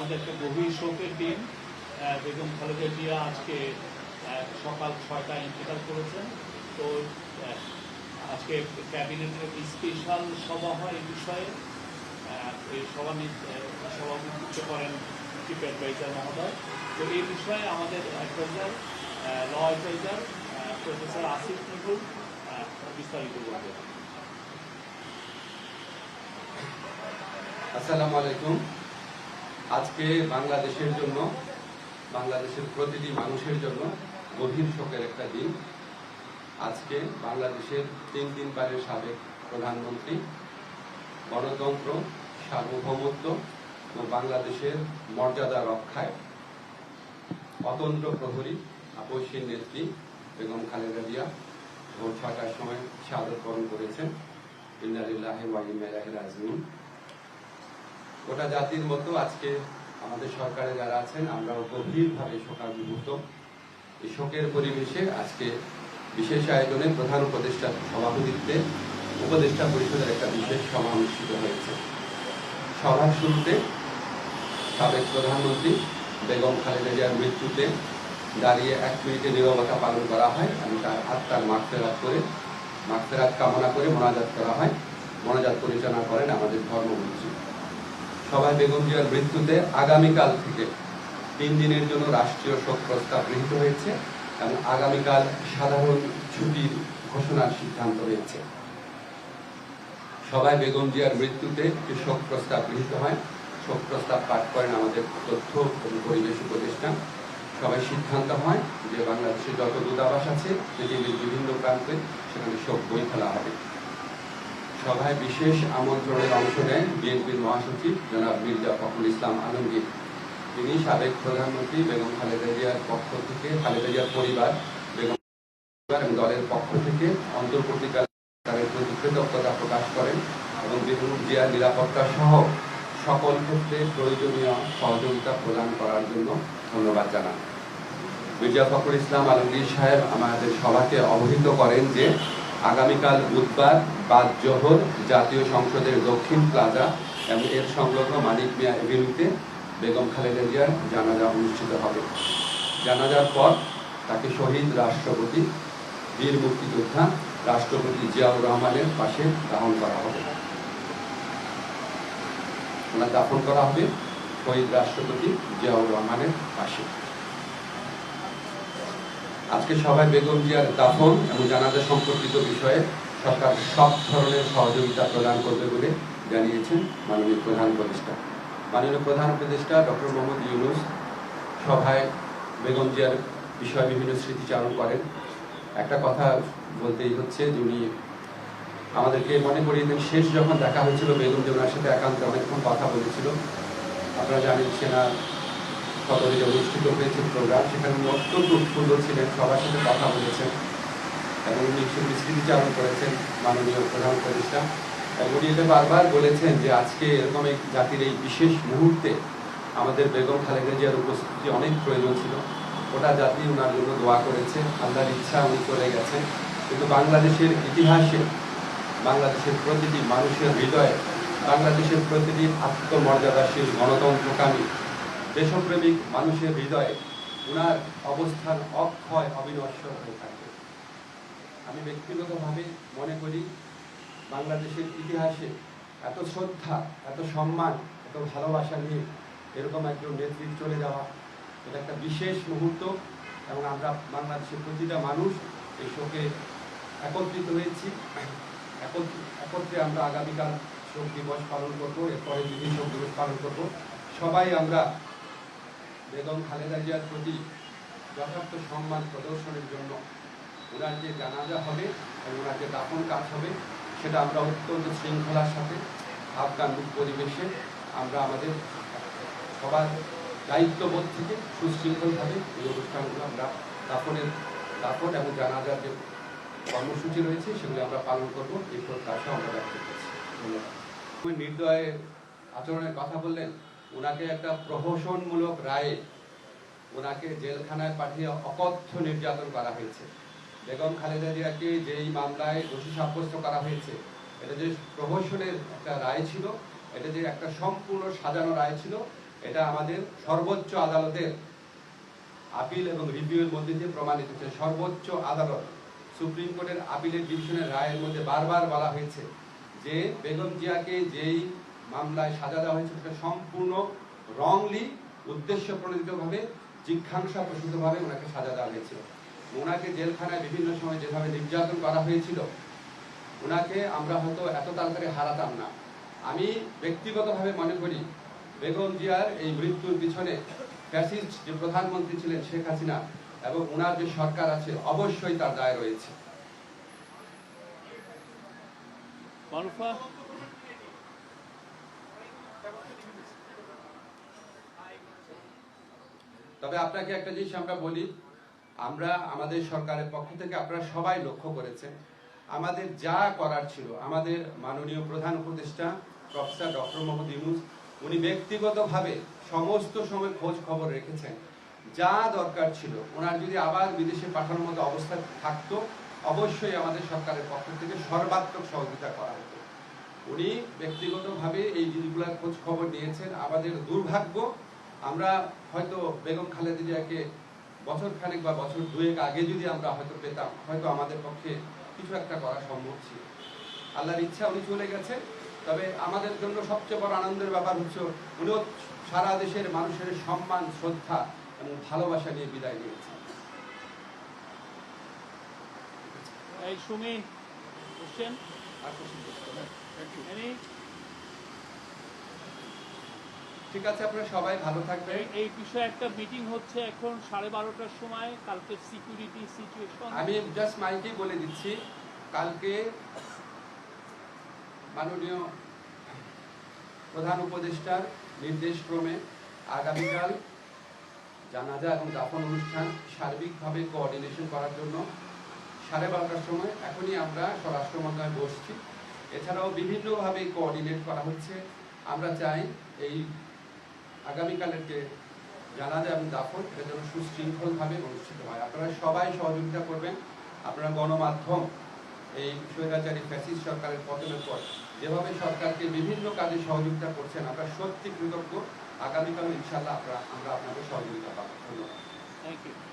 আমাদের একটা গভীর শোকের দিন। বেগম খালেদা জিয়া আজকে সকাল 6টায় ইন্তেকাল করেছেন। তো আজকে ক্যাবিনেটের একটি স্পেশাল সভা হয় এই বিষয়ে। এই সভাপতিত্ব করেন চিফ অ্যাডভাইজার মহোদয়। তো এই বিষয়ে আমাদের adviser law adviser professor Asif Nazrul বিস্তারিত বলবেন। আসসালামু আলাইকুম। আজকে বাংলাদেশের জন্য, বাংলাদেশের প্রতিটি মানুষের জন্য গভীর শোকের একটা দিন। আজকে বাংলাদেশের 3 দিনবারের সাবেক প্রধানমন্ত্রী, গণতন্ত্র, সার্বভৌমত্ব ও বাংলাদেশের মর্যাদা রক্ষায় অতন্ত্র প্রহরী আপসীর নেত্রী বেগম খালেদা জিয়া ভোর 6টার সময় শাহাদাত বরণ করেছেন। ইন্না লিল্লাহি ওয়া ইন্না ইলাইহি রাজিউন। গোটা জাতির মতো আজকে আমাদের সরকারে যারা আছেন আমরাও গভীরভাবে শোকাভিভূত। এই শোকের পরিবেশে আজকে বিশেষ আয়োজনে প্রধান উপদেষ্টার সভাপতিত্বে উপদেষ্টা পরিষদের একটা বিশেষ সভা অনুষ্ঠিত হয়েছে। সভার শুরুতে সাবেক প্রধানমন্ত্রী বেগম খালেদা জিয়ার মৃত্যুতে দাঁড়িয়ে 1 মিনিটের নীরবতা পালন করা হয় এবং তার আত্মার মাগফিরাত কামনা করে মোনাজাত করা হয়। মোনাজাত পরিচালনা করেন আমাদের ধর্মমন্ত্রী। সভায় বেগম জিয়ার মৃত্যুতে আগামীকাল থেকে 3 দিনের জন্য রাষ্ট্রীয় শোক প্রস্তাব গৃহীত হয়েছে এবং আগামীকাল সাধারণ ছুটির ঘোষণার সিদ্ধান্ত হয়েছে। সভায় বেগম জিয়ার মৃত্যুতে একটি শোক প্রস্তাব গৃহীত হয়। শোক প্রস্তাব পাঠ করেন আমাদের তথ্য এবং পরিবেশ উপদেষ্টা। সবাই সিদ্ধান্ত হয় যে বাংলাদেশে যত দূতাবাস আছে পৃথিবীর বিভিন্ন প্রান্তে সেখানে শোক বই ফেলা হবে। সভায় বিশেষ আমন্ত্রণের অংশ নেন বিএনপির মহাসচিব জনাব মির্জা ফখরুল ইসলাম আলমগীর। তিনি সাবেক প্রধানমন্ত্রী বেগম খালেদা জিয়ার পক্ষ থেকে, খালেদা জিয়ার পরিবার, বেগম এবং দলের পক্ষ থেকে অন্তর্বর্তীকালীন সরকারের প্রতি কৃতজ্ঞতা প্রকাশ করেন এবং বেগম জিয়ার নিরাপত্তা সহ সকল ক্ষেত্রে প্রয়োজনীয় সহযোগিতা প্রদান করার জন্য ধন্যবাদ জানান। মির্জা ফখরুল ইসলাম আলমগীর সাহেব আমাদের সভাকে অবহিত করেন যে আগামীকাল বুধবার বাদ জোহর জাতীয় সংসদের দক্ষিণ প্লাজা এবং এর সংলগ্ন মানিক মিয়া এভিনিউতে বেগম খালেদা জিয়ার জানাজা অনুষ্ঠিত হবে। জানাজার পর তাকে শহীদ রাষ্ট্রপতি, বীর মুক্তিযোদ্ধা রাষ্ট্রপতি জিয়াউর রহমানের পাশে দাফন করা হবে। ওনার দাফন করা হবে শহীদ রাষ্ট্রপতি জিয়াউর রহমানের পাশে। আজকে সভায় বেগম জিয়ার দাফন এবং জানাজা সম্পর্কিত বিষয়ে সরকার সব ধরনের সহযোগিতা প্রদান করবে বলে জানিয়েছেন মাননীয় প্রধান উপদেষ্টা। মাননীয় প্রধান উপদেষ্টা ডক্টর মোহাম্মদ ইউনূস সভায় বেগম জিয়ার বিষয়ে বিভিন্ন স্মৃতিচারণ করেন। একটা কথা বলতেই হচ্ছে যে উনি আমাদেরকে মনে করিয়ে দেন শেষ যখন দেখা হয়েছিল বেগম জিয়া ওনার সাথে একান্তে অনেকক্ষণ কথা বলেছিল। আপনারা জানেন সেনা সদরে অনুষ্ঠিত হয়েছে প্রোগ্রাম, সেখানে উনি অত্যন্ত উৎফুল্ল ছিলেন, সবার সাথে কথা বলেছেন এবং উনি স্মৃতিচারণ করেছেন মাননীয় প্রধান উপদেষ্টা। এবং উনি এটা বারবার বলেছেন যে আজকে এরকম এক জাতির এই বিশেষ মুহূর্তে আমাদের বেগম খালেদা জিয়ার উপস্থিতি অনেক প্রয়োজন ছিল। গোটা জাতি ওনার জন্য দোয়া করেছে, আল্লাহর ইচ্ছা উনি চলে গেছেন। কিন্তু বাংলাদেশের ইতিহাসে, বাংলাদেশের প্রতিটি মানুষের হৃদয়ে, বাংলাদেশের প্রতিটি আত্মমর্যাদাশীল গণতন্ত্রকামী দেশপ্রেমিক মানুষের হৃদয়ে ওনার অবস্থান অক্ষয় অবিনশ্বর হয়ে থাকবে। আমি ব্যক্তিগতভাবে মনে করি বাংলাদেশের ইতিহাসে এত শ্রদ্ধা, এত সম্মান, এত ভালোবাসা নিয়ে এরকম একজন নেতৃত্ব চলে যাওয়া এটা একটা বিশেষ মুহূর্ত এবং আমরা বাংলাদেশের প্রতিটা মানুষ এই শোকে একত্রিত হয়েছি। একত্রে আমরা আগামীকাল শোক দিবস পালন করবো, এরপরে বিভিন্ন শোক দিবস পালন করবো। সবাই আমরা বেগম খালেদা জিয়ার প্রতি যথার্থ সম্মান প্রদর্শনের জন্য ওনার যে জানাজা হবে এবং ওনার যে দাফন কাজ হবে সেটা আমরা অত্যন্ত শৃঙ্খলার সাথে আফগান পরিবেশে আমরা আমাদের সবার দায়িত্ববোধ থেকে সুশৃঙ্খলভাবে এই অনুষ্ঠানগুলো আমরা দাফন এবং জানাজার যে কর্মসূচি রয়েছে সেগুলো আমরা পালন করবো, এই প্রত্যাশা আমরা ব্যক্ত করছি। ধন্যবাদ। নির্দয় আচরণের কথা বললেন, ওনাকে একটা প্রহসনমূলক রায়ে ওনাকে জেলখানায় পাঠিয়ে অকথ্য নির্যাতন করা হয়েছে। বেগম খালেদা জিয়াকে যেই মামলায় দোষী সাব্যস্ত করা হয়েছে এটা যে প্রহসনের একটা রায় ছিল, এটা যে একটা সম্পূর্ণ সাজানো রায় ছিল, এটা আমাদের সর্বোচ্চ আদালতের আপিল এবং রিভিউয়ের মধ্যে দিয়ে প্রমাণিত হচ্ছে। সর্বোচ্চ আদালত সুপ্রিম কোর্টের আপিলের ডিভিশনের রায়ের মধ্যে বারবার বলা হয়েছে যে বেগম জিয়াকে যেই মামলায় সাজা দেওয়া হয়েছে সেটা সম্পূর্ণ রংলি, উদ্দেশ্য প্রণোদিতভাবে, জিজ্ঞাসা প্রসূতভাবে ওনাকে সাজা দেওয়া হয়েছিল। ওনাকে জেলখানায় বিভিন্ন সময় যেভাবে নির্যাতন করা হয়েছিল, ওনাকে আমরা হয়তো এত তাড়াতাড়ি হারাতাম না। আমি ব্যক্তিগতভাবে মনে করি বেগম জিয়ার এই মৃত্যুর পিছনে ফ্যাসিস্ট যে প্রধানমন্ত্রী ছিলেন শেখ হাসিনা এবং ওনার যে সরকার আছে অবশ্যই তার দায় রয়েছে। মারুফা, তবে আপনাকে একটা জিনিস আমরা বলি, আমরা আমাদের সরকারের পক্ষ থেকে আপনারা সবাই লক্ষ্য করেছেন আমাদের যা করার ছিল, আমাদের মাননীয় প্রধান উপদেষ্টা প্রফেসর ডক্টর মোহাম্মদ ইউনূস উনি ব্যক্তিগতভাবে সমস্ত সময় খোঁজ খবর রেখেছেন। যা দরকার ছিল, ওনার যদি আবার বিদেশে পাঠানোর মতো অবস্থা থাকতো অবশ্যই আমাদের সরকারের পক্ষ থেকে সর্বাত্মক সহযোগিতা করা হতো। উনি ব্যক্তিগতভাবে এই জিনিসগুলোর খোঁজ খবর নিয়েছেন। আমাদের দুর্ভাগ্য, আমরা হয়তো বেগম খালেদা জিয়াকে বছর খানেক বা বছর দুয়েক আগে যদি আমরা হয়তো পেতাম, হয়তো আমাদের পক্ষে কিছু একটা করা সম্ভব ছিল। আল্লাহর ইচ্ছা উনি চলে গেছে। তবে আমাদের জন্য সবচেয়ে বড় আনন্দের ব্যাপার হচ্ছে উনিও সারা দেশের মানুষের সম্মান, শ্রদ্ধা এবং ভালোবাসা নিয়ে বিদায় নিয়েছেন। এই সুমি হোসেন, ঠিক আছে, আপনারা সবাই ভালো থাকবেন। এই বিষয়ে একটা মিটিং হচ্ছে এখন 12:30টার সময়, কালকে সিকিউরিটি সিচুয়েশন। আমি জাস্ট মাইকেই বলে দিচ্ছি, কালকে মাননীয় প্রধান উপদেষ্টার নির্দেশক্রমে আগামীকাল জানাজা এবং দাফন অনুষ্ঠান সার্বিকভাবে কোঅর্ডিনেশন করার জন্য 12:30টার সময় এখনই আমরা স্বরাষ্ট্র মন্ত্রণালয়ে বসছি। এছাড়াও বিভিন্নভাবে কোঅর্ডিনেট করা হচ্ছে। আমরা চাই এই আগামীকালের যে জানাজা এবং দাফন এটা যেন সুশৃঙ্খলভাবে অনুষ্ঠিত হয়। আপনারা সবাই সহযোগিতা করবেন। আপনারা গণমাধ্যম এই স্বৈরাচারী ফ্যাসিস্ট সরকারের পতনের পর যেভাবে সরকারকে বিভিন্ন কাজে সহযোগিতা করছেন, আমরা সত্যি কৃতজ্ঞ। আগামীকাল ইনশাআল্লাহ আমরা আপনাদের সহযোগিতা পাবো। ধন্যবাদ। Thank you.